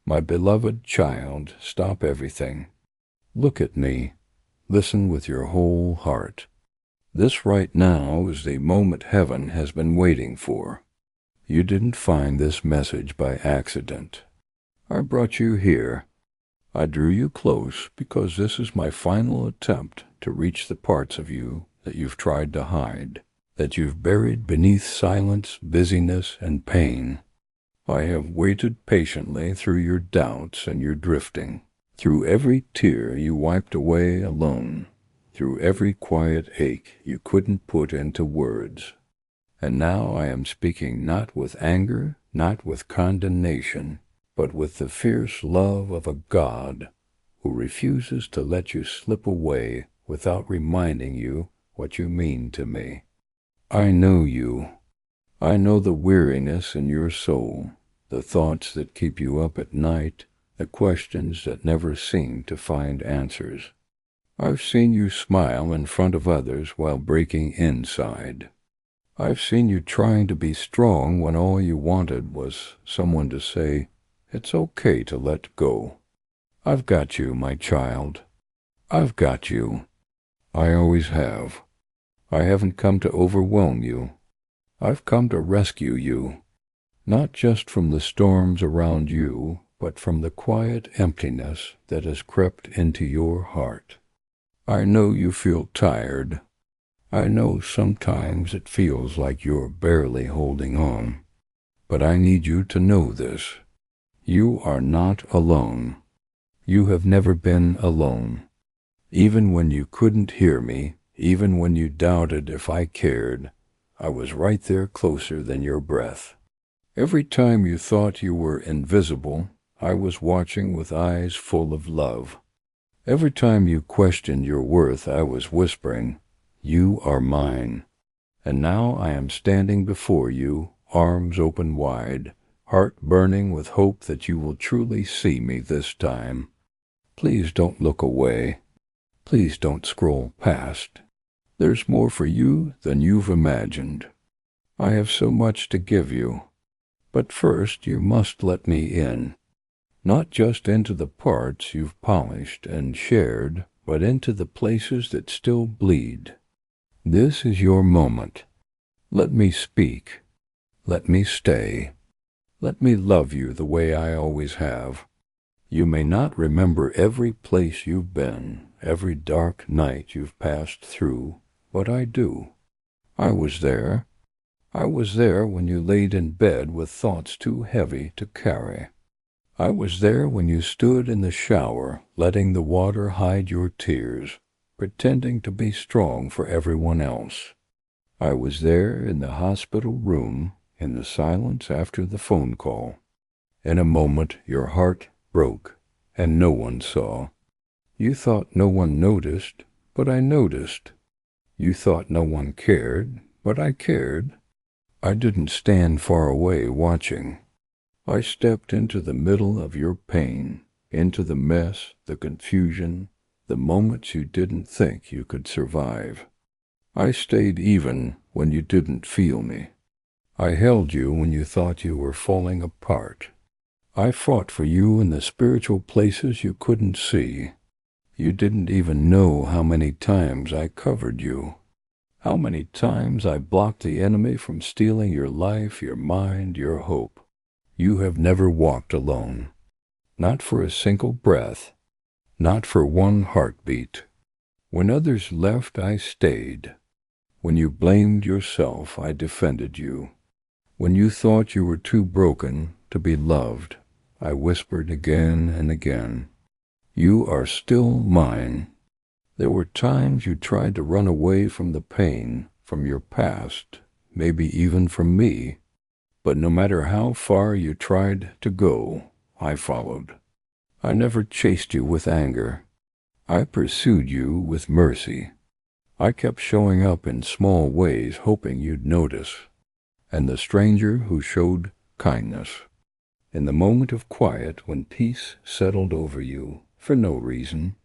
My beloved child, stop everything. Look at me. Listen with your whole heart. This right now is the moment heaven has been waiting for. You didn't find this message by accident. I brought you here. I drew you close because this is my final attempt to reach the parts of you that you've tried to hide, that you've buried beneath silence, busyness, and pain. I have waited patiently through your doubts and your drifting, through every tear you wiped away alone, through every quiet ache you couldn't put into words. And now I am speaking not with anger, not with condemnation, but with the fierce love of a God who refuses to let you slip away without reminding you what you mean to me. I know you. I know the weariness in your soul, the thoughts that keep you up at night, the questions that never seem to find answers. I've seen you smile in front of others while breaking inside. I've seen you trying to be strong when all you wanted was someone to say, "It's okay to let go." I've got you, my child. I've got you. I always have. I haven't come to overwhelm you. I've come to rescue you, not just from the storms around you, but from the quiet emptiness that has crept into your heart. I know you feel tired. I know sometimes it feels like you're barely holding on. But I need you to know this. You are not alone. You have never been alone. Even when you couldn't hear me, even when you doubted if I cared, I was right there closer than your breath. Every time you thought you were invisible, I was watching with eyes full of love. Every time you questioned your worth, I was whispering, "You are mine." And now I am standing before you, arms open wide, heart burning with hope that you will truly see me this time. Please don't look away. Please don't scroll past. There's more for you than you've imagined. I have so much to give you. But first you must let me in. Not just into the parts you've polished and shared, but into the places that still bleed. This is your moment. Let me speak. Let me stay. Let me love you the way I always have. You may not remember every place you've been, every dark night you've passed through, but I do. I was there. I was there when you laid in bed with thoughts too heavy to carry. I was there when you stood in the shower, letting the water hide your tears, pretending to be strong for everyone else. I was there in the hospital room, in the silence after the phone call. In a moment your heart broke, and no one saw. You thought no one noticed, but I noticed. You thought no one cared, but I cared. I didn't stand far away watching. I stepped into the middle of your pain, into the mess, the confusion, the moments you didn't think you could survive. I stayed even when you didn't feel me. I held you when you thought you were falling apart. I fought for you in the spiritual places you couldn't see. You didn't even know how many times I covered you, how many times I blocked the enemy from stealing your life, your mind, your hope. You have never walked alone, not for a single breath, not for one heartbeat. When others left, I stayed. When you blamed yourself, I defended you. When you thought you were too broken to be loved, I whispered again and again, "You are still mine." There were times you tried to run away from the pain, from your past, maybe even from me. But no matter how far you tried to go, I followed. I never chased you with anger. I pursued you with mercy. I kept showing up in small ways, hoping you'd notice. And the stranger who showed kindness. In the moment of quiet when peace settled over you, for no reason.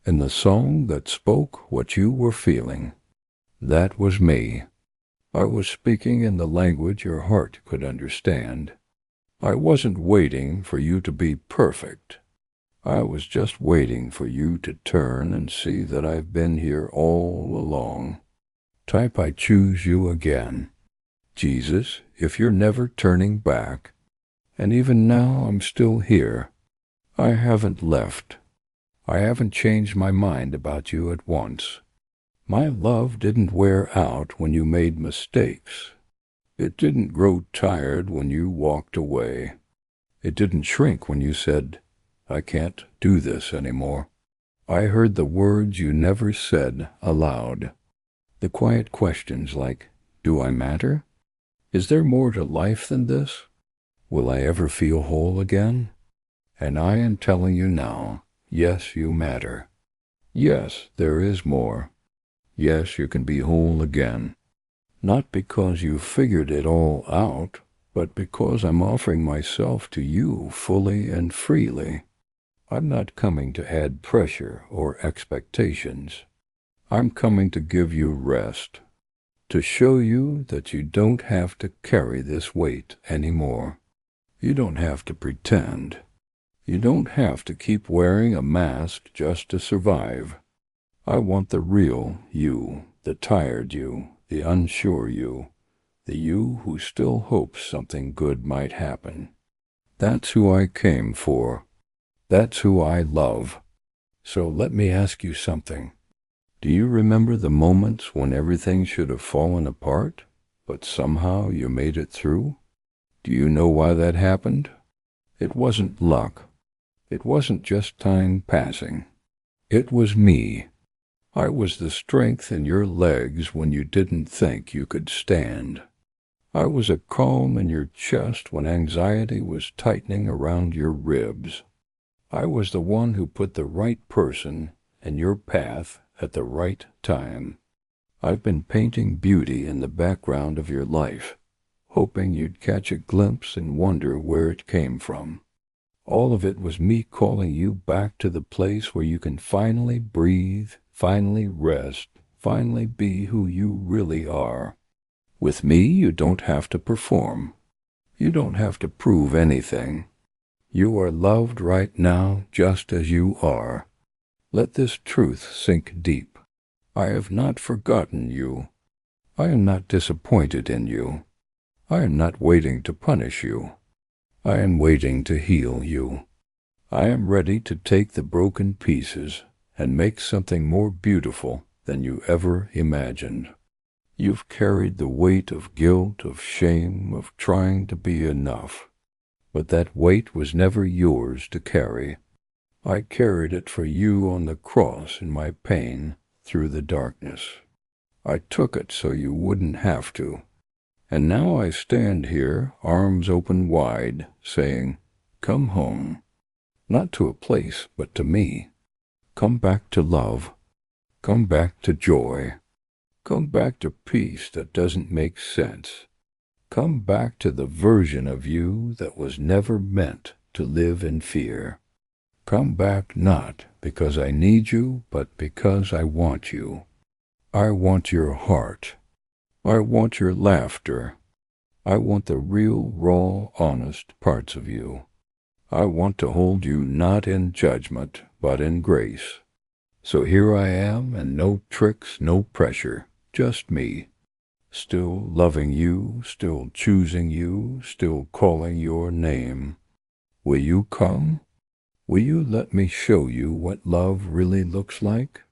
In the song that spoke what you were feeling. That was me. I was speaking in the language your heart could understand. I wasn't waiting for you to be perfect. I was just waiting for you to turn and see that I've been here all along. Type I choose you again. Jesus, if you're never turning back, and even now I'm still here. I haven't left. I haven't changed my mind about you at once. My love didn't wear out when you made mistakes. It didn't grow tired when you walked away. It didn't shrink when you said, I can't do this anymore. I heard the words you never said aloud. The quiet questions like, do I matter? Is there more to life than this? Will I ever feel whole again? And I am telling you now, yes, you matter. Yes, there is more. Yes, you can be whole again. Not because you figured it all out, but because I'm offering myself to you fully and freely. I'm not coming to add pressure or expectations. I'm coming to give you rest, to show you that you don't have to carry this weight anymore. You don't have to pretend. You don't have to keep wearing a mask just to survive. I want the real you, the tired you, the unsure you, the you who still hopes something good might happen. That's who I came for. That's who I love. So let me ask you something. Do you remember the moments when everything should have fallen apart, but somehow you made it through? Do you know why that happened? It wasn't luck. It wasn't just time passing. It was me. I was the strength in your legs when you didn't think you could stand. I was a calm in your chest when anxiety was tightening around your ribs. I was the one who put the right person in your path at the right time. I've been painting beauty in the background of your life, hoping you'd catch a glimpse and wonder where it came from. All of it was me calling you back to the place where you can finally breathe, finally rest, finally be who you really are. With me, you don't have to perform. You don't have to prove anything. You are loved right now just as you are. Let this truth sink deep. I have not forgotten you. I am not disappointed in you. I am not waiting to punish you. I am waiting to heal you. I am ready to take the broken pieces and make something more beautiful than you ever imagined. You've carried the weight of guilt, of shame, of trying to be enough. But that weight was never yours to carry. I carried it for you on the cross in my pain through the darkness. I took it so you wouldn't have to. And now I stand here, arms open wide, saying, come home. Not to a place, but to me. Come back to love. Come back to joy. Come back to peace that doesn't make sense. Come back to the version of you that was never meant to live in fear. Come back not because I need you, but because I want you. I want your heart. I want your laughter. I want the real, raw, honest parts of you. I want to hold you not in judgment, but in grace. So here I am, and no tricks, no pressure, just me. Still loving you, still choosing you, still calling your name. Will you come? Will you let me show you what love really looks like?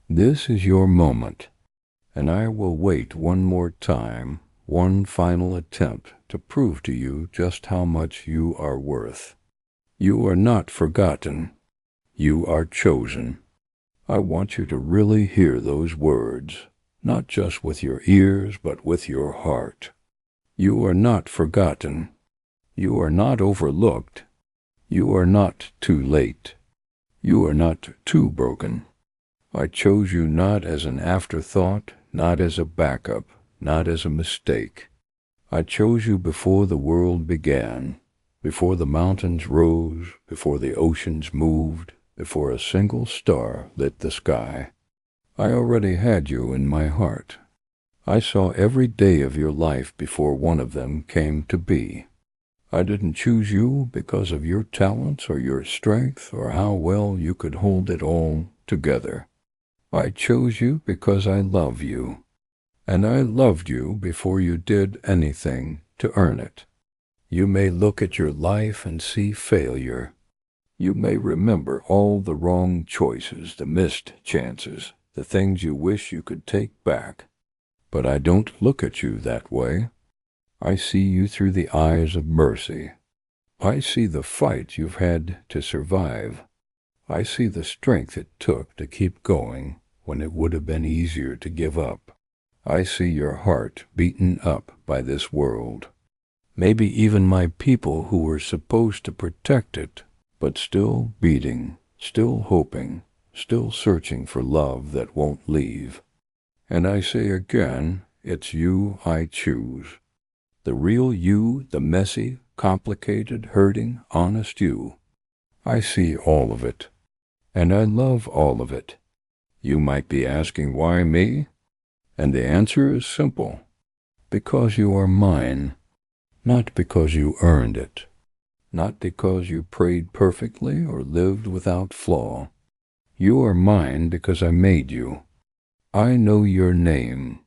This is your moment, and I will wait one more time, one final attempt to prove to you just how much you are worth. You are not forgotten. You are chosen. I want you to really hear those words. Not just with your ears, but with your heart. You are not forgotten. You are not overlooked. You are not too late. You are not too broken. I chose you not as an afterthought, not as a backup, not as a mistake. I chose you before the world began, before the mountains rose, before the oceans moved, before a single star lit the sky. I already had you in my heart. I saw every day of your life before one of them came to be. I didn't choose you because of your talents or your strength or how well you could hold it all together. I chose you because I love you, and I loved you before you did anything to earn it. You may look at your life and see failure. You may remember all the wrong choices, the missed chances, the things you wish you could take back. But I don't look at you that way. I see you through the eyes of mercy. I see the fight you've had to survive. I see the strength it took to keep going when it would have been easier to give up. I see your heart beaten up by this world. Maybe even my people who were supposed to protect it, but still beating, still hoping, still searching for love that won't leave. And I say again, it's you I choose. The real you, the messy, complicated, hurting, honest you. I see all of it, and I love all of it. You might be asking why me? And the answer is simple. Because you are mine, not because you earned it, not because you prayed perfectly or lived without flaw. You are mine because I made you. I know your name.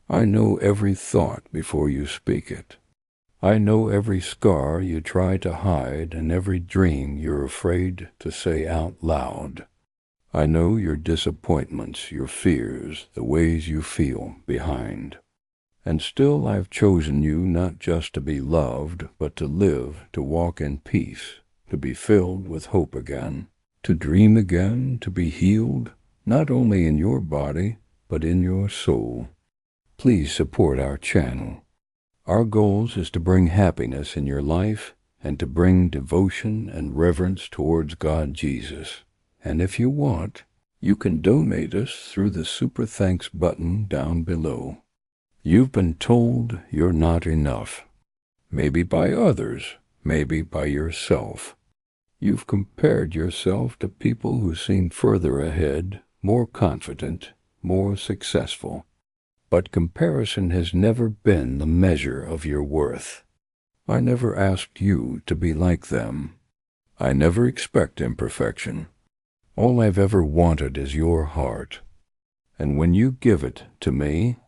I know every thought before you speak it. I know every scar you try to hide and every dream you're afraid to say out loud. I know your disappointments, your fears, the ways you feel behind. And still I've chosen you not just to be loved, but to live, to walk in peace, to be filled with hope again, to dream again, to be healed, not only in your body, but in your soul. Please support our channel. Our goals is to bring happiness in your life and to bring devotion and reverence towards God Jesus. And if you want, you can donate us through the Super Thanks button down below. You've been told you're not enough. Maybe by others, maybe by yourself. You've compared yourself to people who seem further ahead, more confident, more successful. But comparison has never been the measure of your worth. I never asked you to be like them. I never expect imperfection. All I've ever wanted is your heart. And when you give it to me,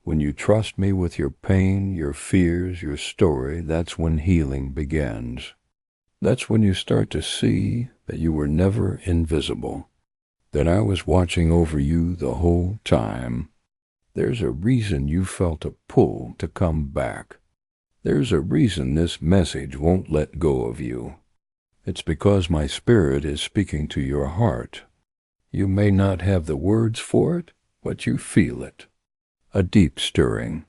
when you trust me with your pain, your fears, your story, that's when healing begins. That's when you start to see that you were never invisible, that I was watching over you the whole time. There's a reason you felt a pull to come back. There's a reason this message won't let go of you. It's because my spirit is speaking to your heart. You may not have the words for it, but you feel it. A deep stirring.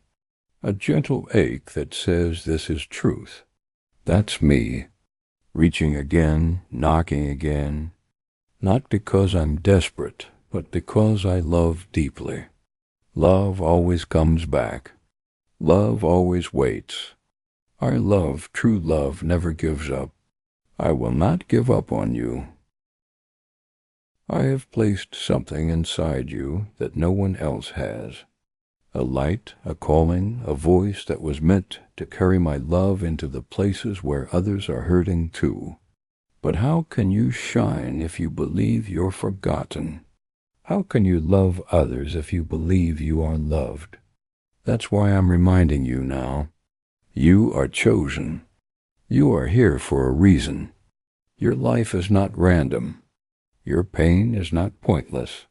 A gentle ache that says this is truth. That's me. Reaching again, knocking again. Not because I'm desperate, but because I love deeply. Love always comes back. Love always waits. Our love, true love, never gives up. I will not give up on you. I have placed something inside you that no one else has. A light, a calling, a voice that was meant to carry my love into the places where others are hurting too. But how can you shine if you believe you're forgotten? How can you love others if you believe you are loved? That's why I'm reminding you now. You are chosen. You are here for a reason. Your life is not random. Your pain is not pointless.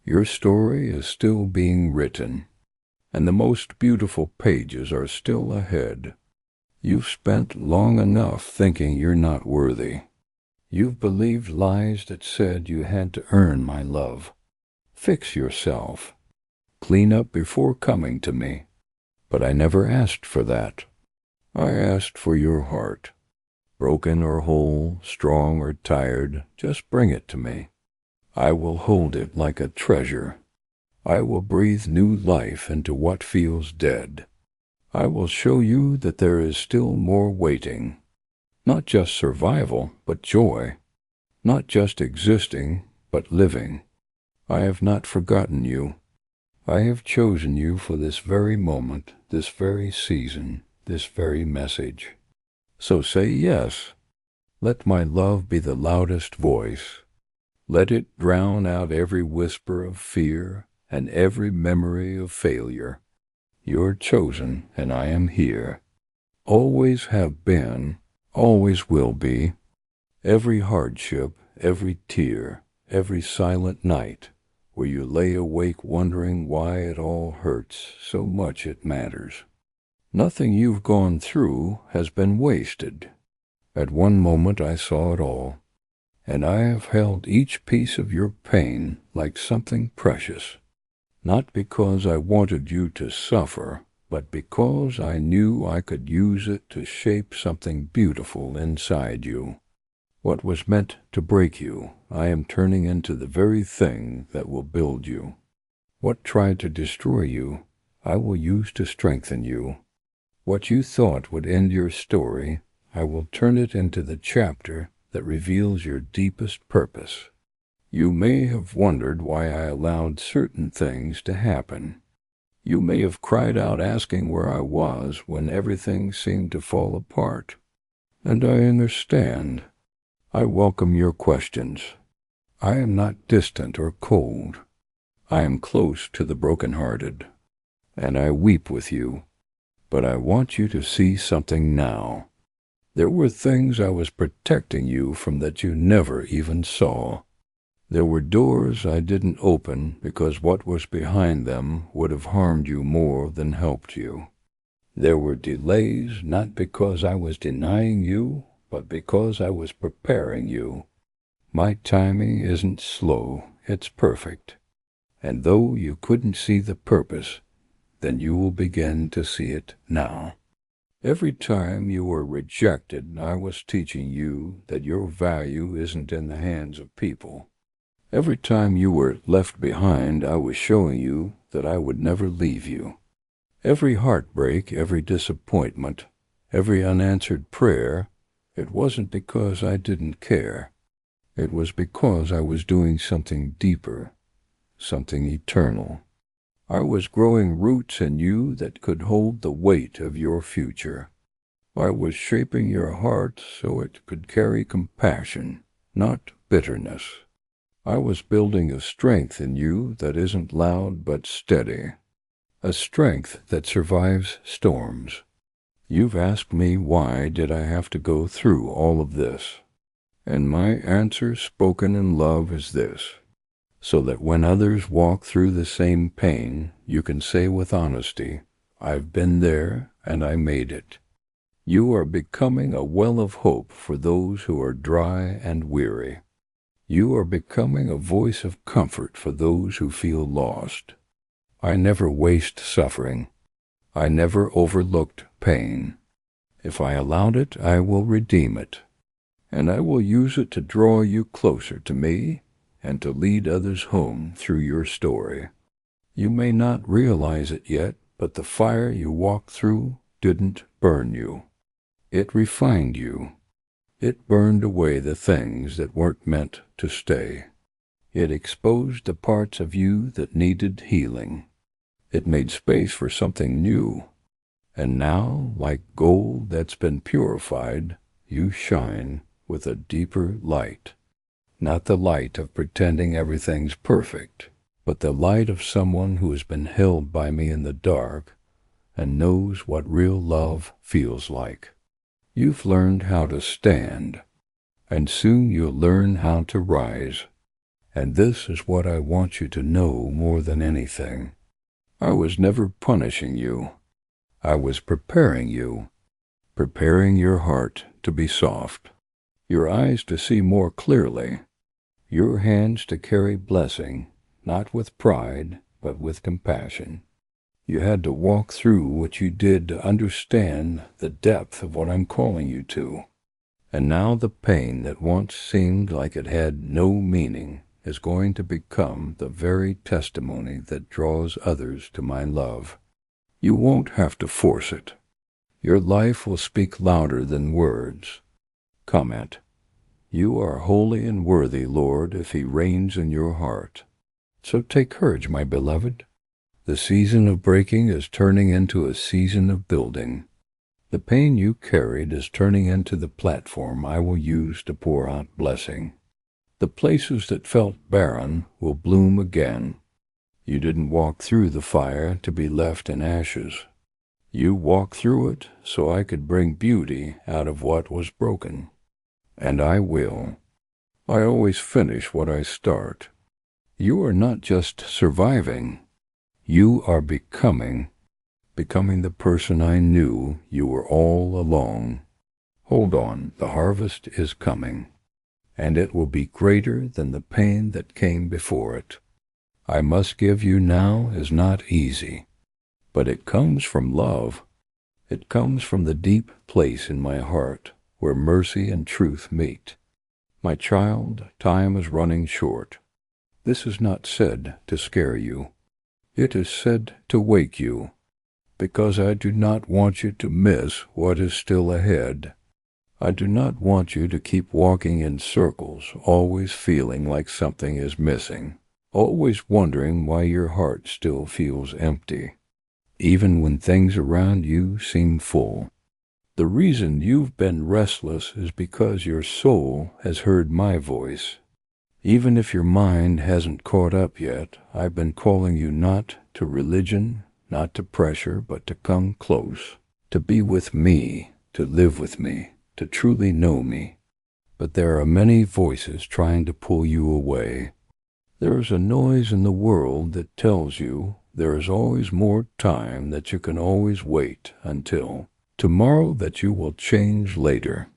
Your story is still being written, and the most beautiful pages are still ahead. You've spent long enough thinking you're not worthy. You've believed lies that said you had to earn my love. Fix yourself. Clean up before coming to me. But I never asked for that. I asked for your heart. Broken or whole, strong or tired, just bring it to me. I will hold it like a treasure. I will breathe new life into what feels dead. I will show you that there is still more waiting. Not just survival, but joy. Not just existing, but living. I have not forgotten you. I have chosen you for this very moment, this very season, this very message. So say yes. Let my love be the loudest voice. Let it drown out every whisper of fear and every memory of failure. You're chosen, and I am here. Always have been, always will be. Every hardship, every tear, every silent night, where you lay awake wondering why it all hurts so much it matters. Nothing you've gone through has been wasted. At one moment I saw it all, and I have held each piece of your pain like something precious, not because I wanted you to suffer, but because I knew I could use it to shape something beautiful inside you. What was meant to break you, I am turning into the very thing that will build you. What tried to destroy you, I will use to strengthen you. What you thought would end your story, I will turn it into the chapter that reveals your deepest purpose. You may have wondered why I allowed certain things to happen. You may have cried out asking where I was when everything seemed to fall apart. And I understand. I welcome your questions. I am not distant or cold. I am close to the brokenhearted, and I weep with you. But I want you to see something now. There were things I was protecting you from that you never even saw. There were doors I didn't open because what was behind them would have harmed you more than helped you. There were delays not because I was denying you, but because I was preparing you. My timing isn't slow, it's perfect. And though you couldn't see the purpose, then you will begin to see it now. Every time you were rejected, I was teaching you that your value isn't in the hands of people. Every time you were left behind, I was showing you that I would never leave you. Every heartbreak, every disappointment, every unanswered prayer, it wasn't because I didn't care. It was because I was doing something deeper, something eternal. I was growing roots in you that could hold the weight of your future. I was shaping your heart so it could carry compassion, not bitterness. I was building a strength in you that isn't loud but steady, a strength that survives storms. You've asked me why did I have to go through all of this, and my answer spoken in love is this, so that when others walk through the same pain, you can say with honesty, I've been there and I made it. You are becoming a well of hope for those who are dry and weary. You are becoming a voice of comfort for those who feel lost. I never waste suffering. I never overlooked pain. If I allowed it, I will redeem it, and I will use it to draw you closer to me and to lead others home through your story. You may not realize it yet, but the fire you walked through didn't burn you. It refined you. It burned away the things that weren't meant to stay. It exposed the parts of you that needed healing. It made space for something new. And now, like gold that's been purified, you shine with a deeper light. Not the light of pretending everything's perfect, but the light of someone who has been held by me in the dark and knows what real love feels like. You've learned how to stand, and soon you'll learn how to rise. And this is what I want you to know more than anything. I was never punishing you. I was preparing you, preparing your heart to be soft, your eyes to see more clearly, your hands to carry blessing, not with pride, but with compassion. You had to walk through what you did to understand the depth of what I'm calling you to. And now the pain that once seemed like it had no meaning is going to become the very testimony that draws others to my love. You won't have to force it. Your life will speak louder than words. Comment. You are holy and worthy, Lord, if He reigns in your heart. So take courage, my beloved. The season of breaking is turning into a season of building. The pain you carried is turning into the platform I will use to pour out blessing. The places that felt barren will bloom again. You didn't walk through the fire to be left in ashes. You walked through it so I could bring beauty out of what was broken. And I will. I always finish what I start. You are not just surviving. You are becoming the person I knew you were all along. Hold on, the harvest is coming, and it will be greater than the pain that came before it. I must give you now is not easy, but it comes from love. It comes from the deep place in my heart where mercy and truth meet. My child, time is running short. This is not said to scare you. It is said to wake you, because I do not want you to miss what is still ahead. I do not want you to keep walking in circles, always feeling like something is missing, always wondering why your heart still feels empty, even when things around you seem full. The reason you've been restless is because your soul has heard my voice. Even if your mind hasn't caught up yet, I've been calling you not to religion, not to pressure, but to come close, to be with me, to live with me, to truly know me. But there are many voices trying to pull you away. There is a noise in the world that tells you there is always more time, that you can always wait until tomorrow, that you will change later.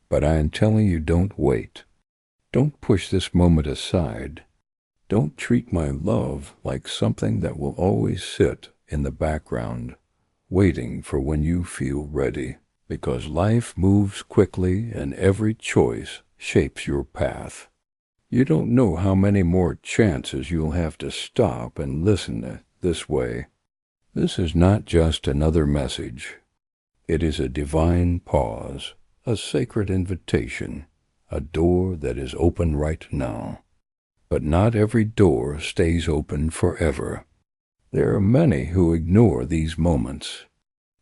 But I am telling you, don't wait. Don't push this moment aside. Don't treat my love like something that will always sit in the background, waiting for when you feel ready, because life moves quickly and every choice shapes your path. You don't know how many more chances you'll have to stop and listen this way. This is not just another message. It is a divine pause, a sacred invitation, a door that is open right now. But not every door stays open forever. There are many who ignore these moments.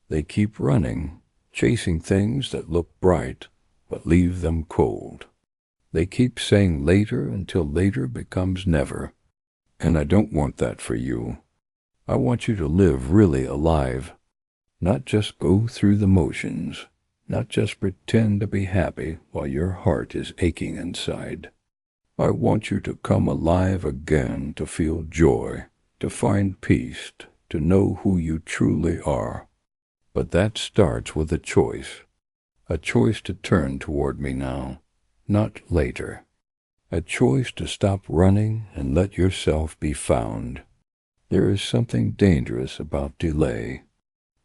They keep running, chasing things that look bright, but leave them cold. They keep saying later until later becomes never. And I don't want that for you. I want you to live really alive, not just go through the motions, not just pretend to be happy while your heart is aching inside. I want you to come alive again, to feel joy, to find peace, to know who you truly are. But that starts with a choice to turn toward me now, not later. A choice to stop running and let yourself be found. There is something dangerous about delay.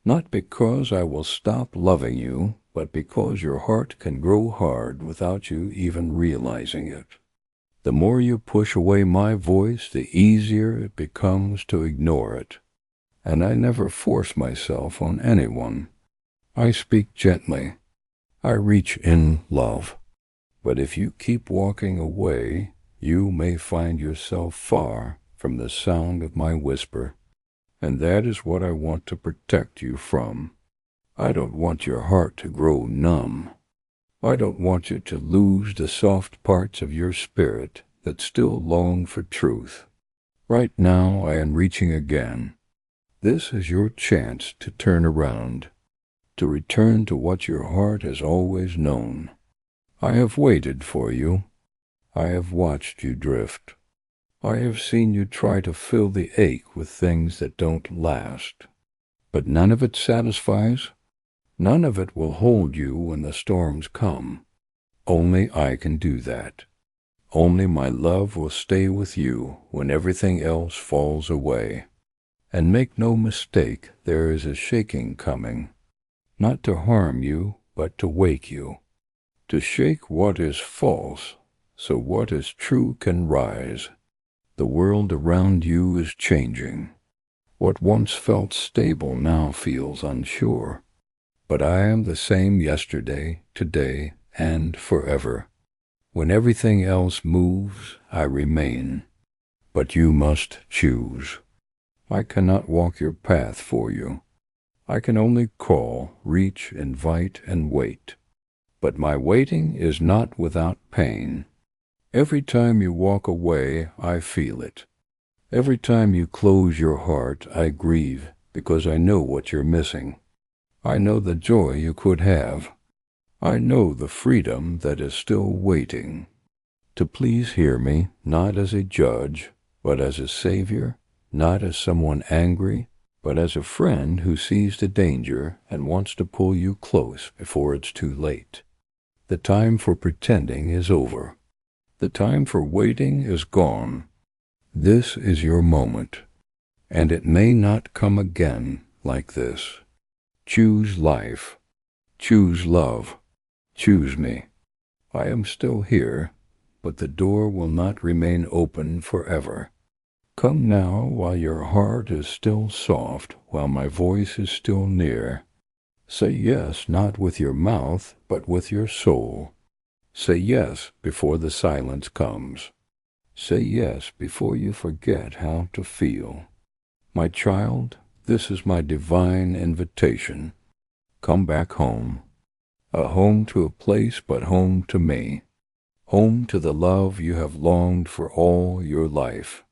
Not because I will stop loving you, but because your heart can grow hard without you even realizing it. The more you push away my voice, the easier it becomes to ignore it. And I never force myself on anyone. I speak gently. I reach in love. But if you keep walking away, you may find yourself far from the sound of my whisper. And that is what I want to protect you from. I don't want your heart to grow numb. I don't want you to lose the soft parts of your spirit that still long for truth. Right now I am reaching again. This is your chance to turn around, to return to what your heart has always known. I have waited for you. I have watched you drift. I have seen you try to fill the ache with things that don't last. But none of it satisfies. None of it will hold you when the storms come. Only I can do that. Only my love will stay with you when everything else falls away. And make no mistake, there is a shaking coming, not to harm you, but to wake you, to shake what is false, so what is true can rise. The world around you is changing. What once felt stable now feels unsure. But I am the same yesterday, today, and forever. When everything else moves, I remain. But you must choose. I cannot walk your path for you. I can only call, reach, invite, and wait. But my waiting is not without pain. Every time you walk away, I feel it. Every time you close your heart, I grieve, because I know what you're missing. I know the joy you could have. I know the freedom that is still waiting. To please hear me, not as a judge, but as a savior, not as someone angry, but as a friend who sees the danger and wants to pull you close before it's too late. The time for pretending is over. The time for waiting is gone. This is your moment, and it may not come again like this. Choose life. Choose love. Choose me. I am still here, but the door will not remain open forever. Come now while your heart is still soft, while my voice is still near. Say yes not with your mouth, but with your soul. Say yes before the silence comes. Say yes before you forget how to feel. My child, this is my divine invitation. Come back home. A home to a place, but home to me. Home to the love you have longed for all your life.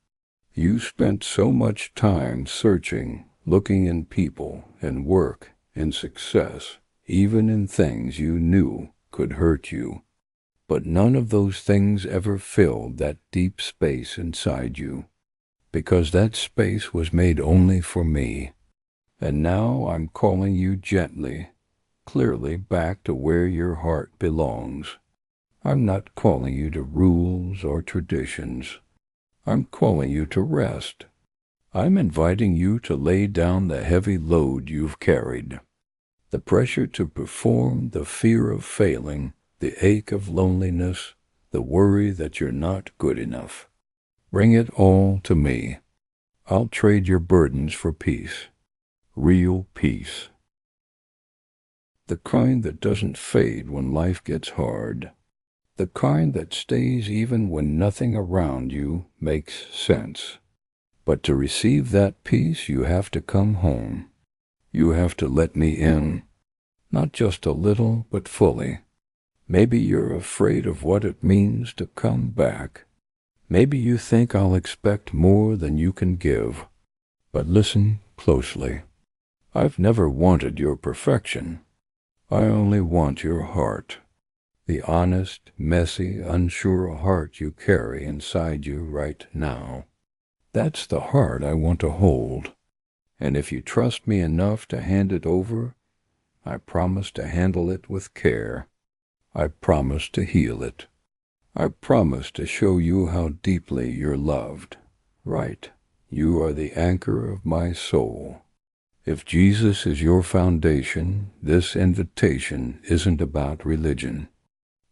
You spent so much time searching, looking in people, in work, in success, even in things you knew could hurt you. But none of those things ever filled that deep space inside you, because that space was made only for me. And now I'm calling you gently, clearly back to where your heart belongs. I'm not calling you to rules or traditions. I'm calling you to rest. I'm inviting you to lay down the heavy load you've carried. The pressure to perform, the fear of failing, the ache of loneliness, the worry that you're not good enough. Bring it all to me. I'll trade your burdens for peace. Real peace. The kind that doesn't fade when life gets hard. The kind that stays even when nothing around you makes sense. But to receive that peace, you have to come home. You have to let me in. Not just a little, but fully. Maybe you're afraid of what it means to come back. Maybe you think I'll expect more than you can give. But listen closely. I've never wanted your perfection. I only want your heart. The honest, messy, unsure heart you carry inside you right now. That's the heart I want to hold. And if you trust me enough to hand it over, I promise to handle it with care. I promise to heal it. I promise to show you how deeply you're loved. Right, you are the anchor of my soul. If Jesus is your foundation, this invitation isn't about religion.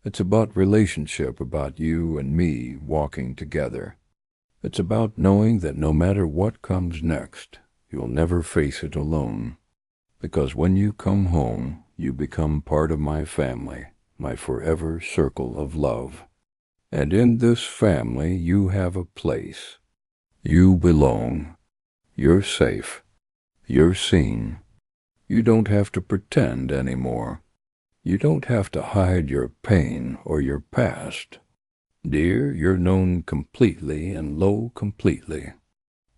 It's about relationship, about you and me walking together. It's about knowing that no matter what comes next, you'll never face it alone. Because when you come home, you become part of my family, my forever circle of love. And in this family, you have a place. You belong. You're safe. You're seen. You don't have to pretend anymore. You don't have to hide your pain or your past. Dear, you're known completely and lo completely.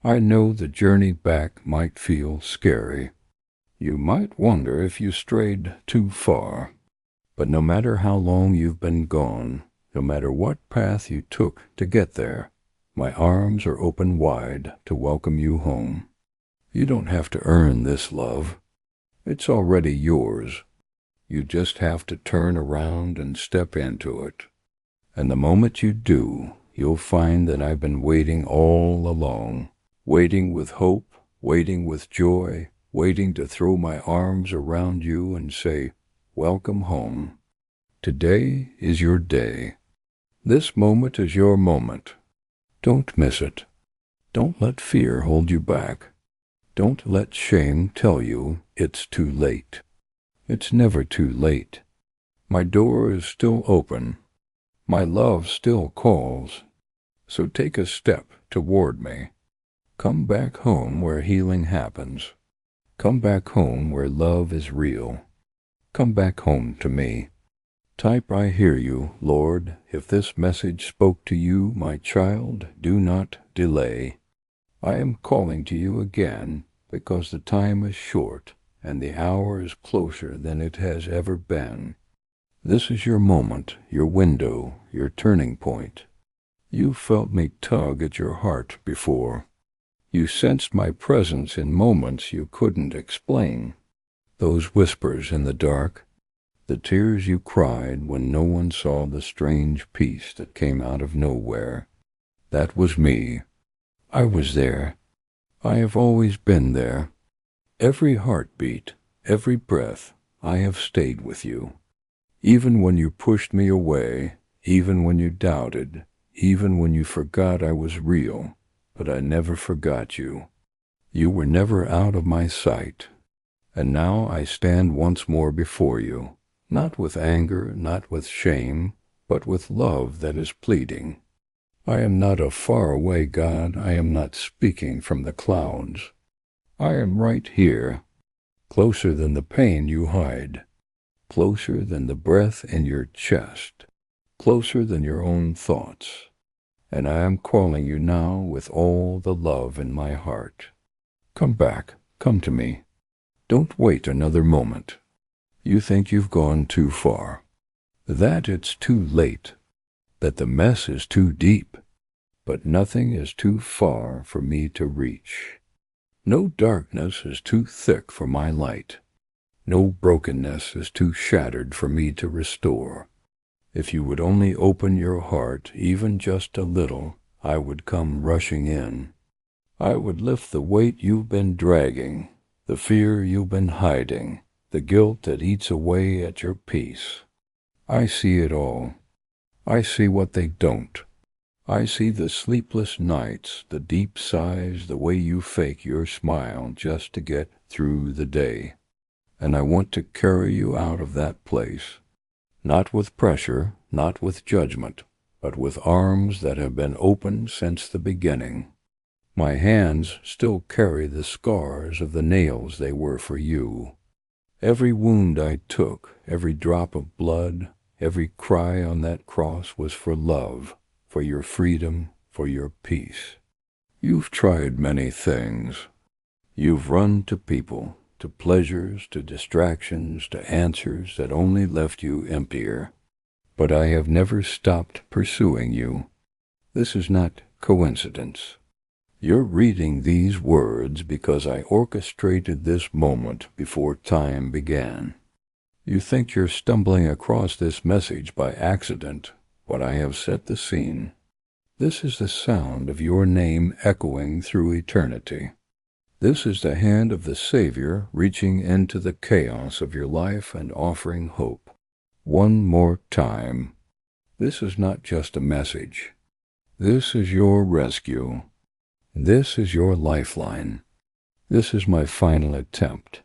I know the journey back might feel scary. You might wonder if you strayed too far. But no matter how long you've been gone, no matter what path you took to get there, my arms are open wide to welcome you home. You don't have to earn this love. It's already yours. You just have to turn around and step into it. And the moment you do, you'll find that I've been waiting all along, waiting with hope, waiting with joy, waiting to throw my arms around you and say, welcome home. Today is your day. This moment is your moment. Don't miss it. Don't let fear hold you back. Don't let shame tell you it's too late. It's never too late. My door is still open. My love still calls. So take a step toward me. Come back home where healing happens. Come back home where love is real. Come back home to me. Type, I hear you, Lord. If this message spoke to you, my child, do not delay. I am calling to you again because the time is short and the hour is closer than it has ever been. This is your moment, your window, your turning point. You felt me tug at your heart before. You sensed my presence in moments you couldn't explain. Those whispers in the dark, the tears you cried when no one saw the strange peace that came out of nowhere. That was me. I was there. I have always been there. Every heartbeat, every breath, I have stayed with you. Even when you pushed me away, even when you doubted, even when you forgot I was real, but I never forgot you. You were never out of my sight. And now I stand once more before you, not with anger, not with shame, but with love that is pleading. I am not a faraway God. I am not speaking from the clouds. I am right here, closer than the pain you hide, closer than the breath in your chest, closer than your own thoughts. And I am calling you now with all the love in my heart. Come back, come to me. Don't wait another moment. You think you've gone too far, that it's too late, that the mess is too deep, but nothing is too far for me to reach. No darkness is too thick for my light. No brokenness is too shattered for me to restore. If you would only open your heart even just a little, I would come rushing in. I would lift the weight you've been dragging, the fear you've been hiding, the guilt that eats away at your peace. I see it all. I see what they don't. I see the sleepless nights, the deep sighs, the way you fake your smile just to get through the day. And I want to carry you out of that place, not with pressure, not with judgment, but with arms that have been open since the beginning. My hands still carry the scars of the nails they were for you. Every wound I took, every drop of blood, every cry on that cross was for love, for your freedom, for your peace. You've tried many things. You've run to people, to pleasures, to distractions, to answers that only left you emptier. But I have never stopped pursuing you. This is not coincidence. You're reading these words because I orchestrated this moment before time began. You think you're stumbling across this message by accident, but I have set the scene. This is the sound of your name echoing through eternity. This is the hand of the Savior reaching into the chaos of your life and offering hope. One more time. This is not just a message. This is your rescue. This is your lifeline. This is my final attempt.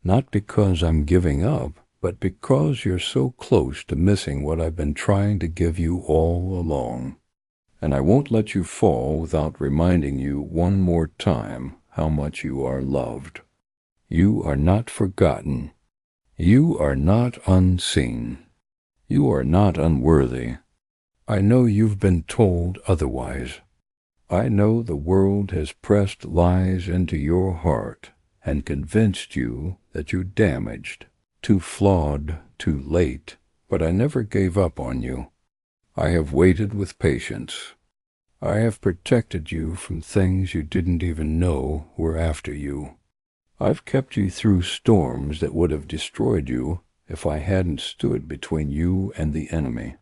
Not because I'm giving up, but because you're so close to missing what I've been trying to give you all along. And I won't let you fall without reminding you one more time how much you are loved. You are not forgotten. You are not unseen. You are not unworthy. I know you've been told otherwise. I know the world has pressed lies into your heart and convinced you that you're damaged, too flawed, too late, but I never gave up on you. I have waited with patience. I have protected you from things you didn't even know were after you. I've kept you through storms that would have destroyed you if I hadn't stood between you and the enemy.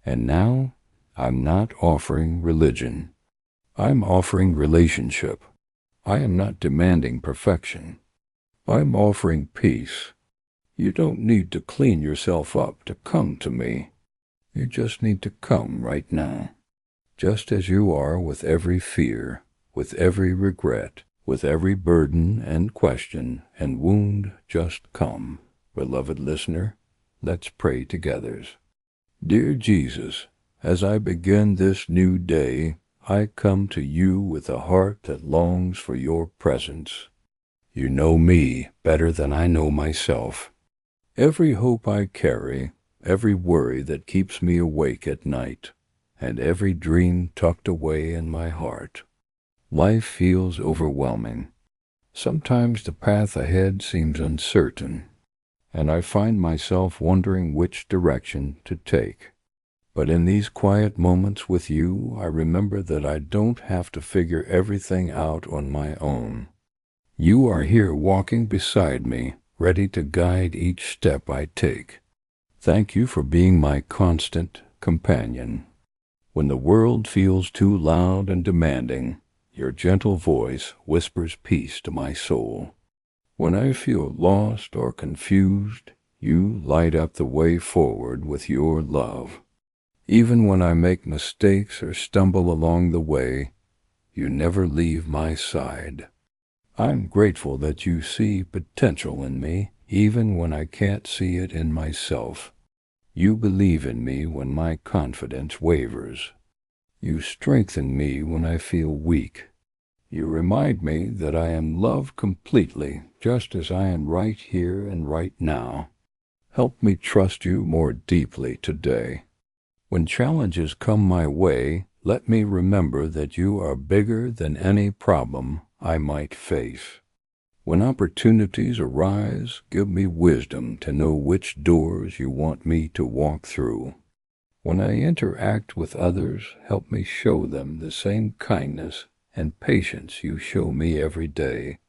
And now, I'm not offering religion. I'm offering relationship. I am not demanding perfection. I'm offering peace. You don't need to clean yourself up to come to me. You just need to come right now. Just as you are with every fear, with every regret, with every burden and question and wound, just come. Beloved listener, let's pray together. Dear Jesus, as I begin this new day, I come to you with a heart that longs for your presence. You know me better than I know myself. Every hope I carry, every worry that keeps me awake at night, and every dream tucked away in my heart. Life feels overwhelming. Sometimes the path ahead seems uncertain, and I find myself wondering which direction to take. But in these quiet moments with you, I remember that I don't have to figure everything out on my own. You are here walking beside me, ready to guide each step I take. Thank you for being my constant companion. When the world feels too loud and demanding, your gentle voice whispers peace to my soul. When I feel lost or confused, you light up the way forward with your love. Even when I make mistakes or stumble along the way, you never leave my side. I'm grateful that you see potential in me, even when I can't see it in myself. You believe in me when my confidence wavers. You strengthen me when I feel weak. You remind me that I am loved completely, just as I am right here and right now. Help me trust you more deeply today. When challenges come my way, let me remember that you are bigger than any problem I might face. When opportunities arise, give me wisdom to know which doors you want me to walk through. When I interact with others, help me show them the same kindness and patience you show me every day.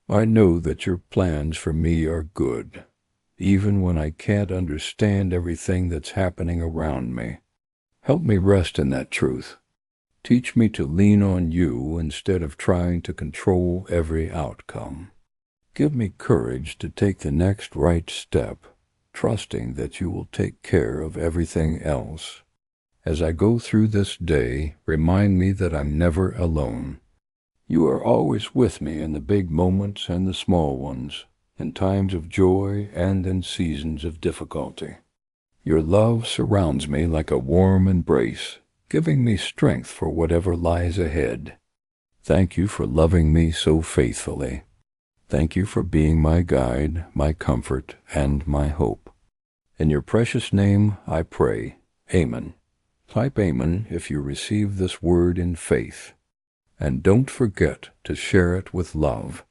I know that your plans for me are good, even when I can't understand everything that's happening around me. Help me rest in that truth. Teach me to lean on you instead of trying to control every outcome. Give me courage to take the next right step, trusting that you will take care of everything else. As I go through this day, remind me that I'm never alone. You are always with me in the big moments and the small ones, in times of joy and in seasons of difficulty. Your love surrounds me like a warm embrace, giving me strength for whatever lies ahead. Thank you for loving me so faithfully. Thank you for being my guide, my comfort, and my hope. In your precious name I pray. Amen. Type Amen if you receive this word in faith. And don't forget to share it with love.